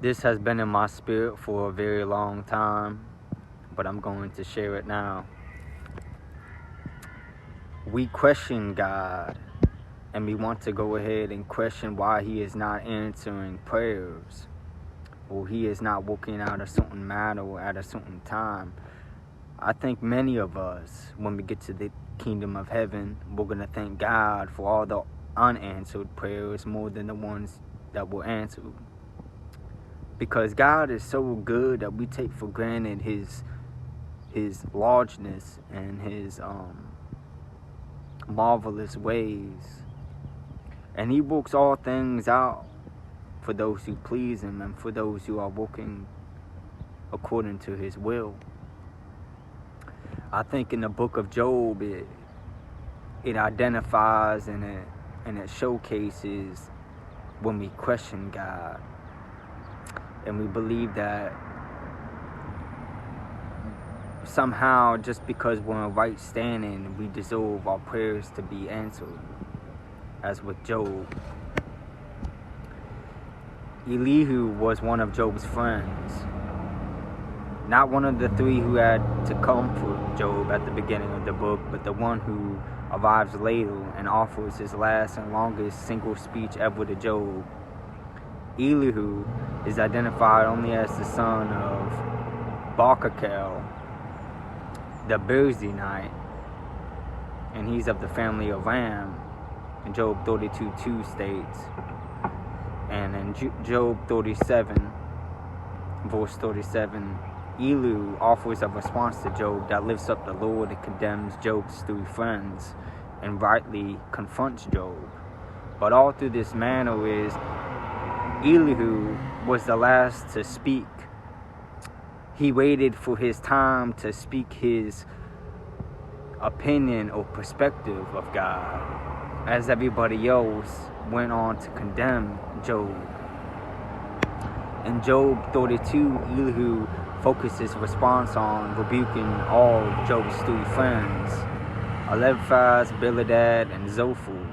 This has been in my spirit for a very long time, but I'm going to share it now. We question God, and we want to go ahead and question why He is not answering prayers, or He is not working out a certain matter at a certain time. I think many of us, when we get to the kingdom of heaven, we're going to thank God for all the unanswered prayers more than the ones that were answered. Because God is so good that we take for granted His largeness and His marvelous ways. And He works all things out for those who please Him and for those who are working according to His will. I think in the book of Job, it identifies and it showcases when we question God. And we believe that somehow, just because we're in right standing, we deserve our prayers to be answered, as with Job. Elihu was one of Job's friends. Not one of the three who had to comfort Job at the beginning of the book, but the one who arrives later and offers his last and longest single speech ever to Job. Elihu is identified only as the son of Barkachel, the Berzonite, and he's of the family of Ram. In Job 32:2 states, and in Job 37, verse 37, Elihu offers a response to Job that lifts up the Lord and condemns Job's three friends and rightly confronts Job. But all through this manner is Elihu was the last to speak. He waited for his time to speak his opinion or perspective of God, as everybody else went on to condemn Job. In Job 32, Elihu focused his response on rebuking all Job's three friends, Eliphaz, Bildad, and Zophar.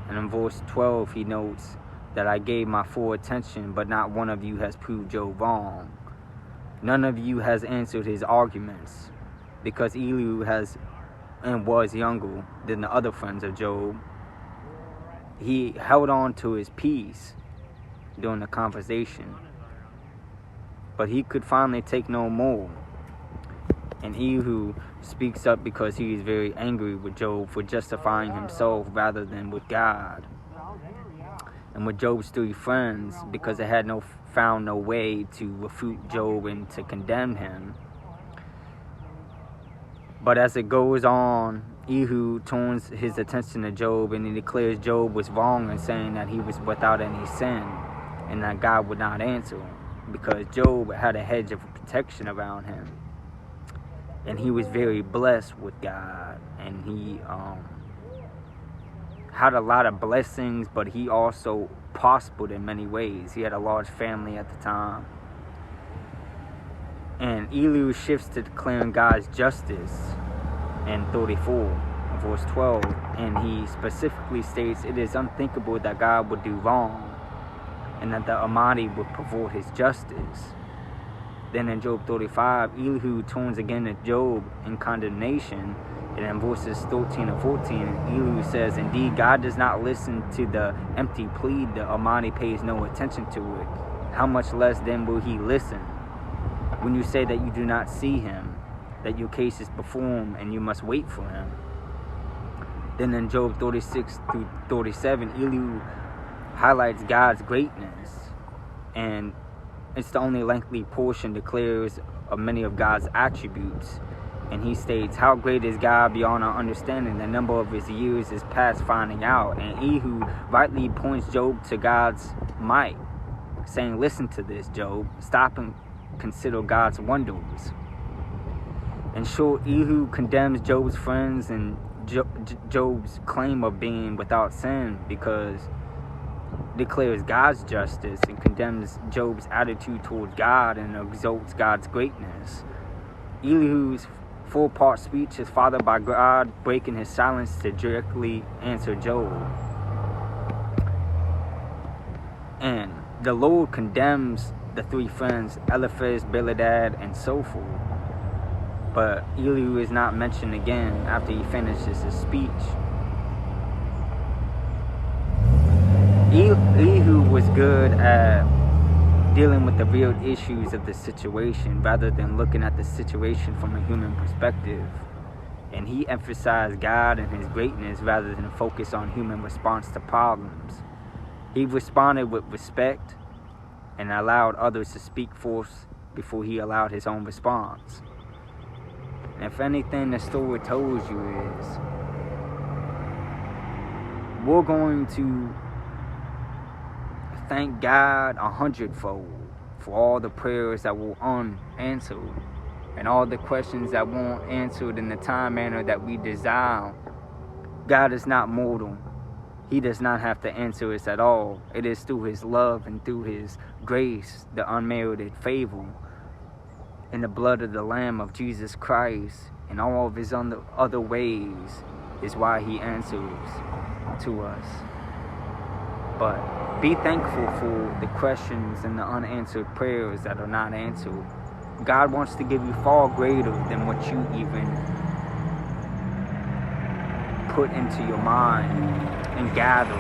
And in verse 12, he notes that I gave my full attention, but not one of you has proved Job wrong. None of you has answered his arguments, because Elihu was younger than the other friends of Job. He held on to his peace during the conversation, but he could finally take no more. And Elihu speaks up because he is very angry with Job for justifying himself rather than with God. And with Job's three friends, because they had found no way to refute Job and to condemn him. But as it goes on, Elihu turns his attention to Job, and he declares Job was wrong in saying that he was without any sin and that God would not answer him, because Job had a hedge of protection around him, and he was very blessed with God, and he had a lot of blessings, but he also prospered in many ways. He had a large family at the time. And Elihu shifts to declaring God's justice in 34, verse 12, and he specifically states it is unthinkable that God would do wrong and that the Almighty would pervert his justice. Then in Job 35, Elihu turns again to Job in condemnation, and in verses 13 and 14, Elihu says, indeed, God does not listen to the empty plea. The Almighty pays no attention to it. How much less then will He listen when you say that you do not see Him, that your case is before Him and you must wait for Him? Then in Job 36 through 37, Elihu highlights God's greatness, and it's the only lengthy portion declares of many of God's attributes. And he states, how great is God beyond our understanding? The number of his years is past finding out. And Elihu rightly points Job to God's might, saying, listen to this, Job. Stop and consider God's wonders. In short, Elihu condemns Job's friends and Job's claim of being without sin, because declares God's justice and condemns Job's attitude towards God and exalts God's greatness. Elihu's four-part speech is followed by God breaking his silence to directly answer Job. And the Lord condemns the three friends, Eliphaz, Bildad, and so forth. But Elihu is not mentioned again after he finishes his speech. Elihu was good at dealing with the real issues of the situation rather than looking at the situation from a human perspective. And he emphasized God and his greatness rather than focus on human response to problems. He responded with respect and allowed others to speak forth before he allowed his own response. And if anything the story tells you is, we're going to thank God 100-fold for all the prayers that were unanswered and all the questions that weren't answered in the time manner that we desire. God is not mortal. He does not have to answer us at all. It is through his love and through his grace, the unmerited favor, and the blood of the Lamb of Jesus Christ, and all of his other ways is why he answers to us. But be thankful for the questions and the unanswered prayers that are not answered. God wants to give you far greater than what you even put into your mind and gather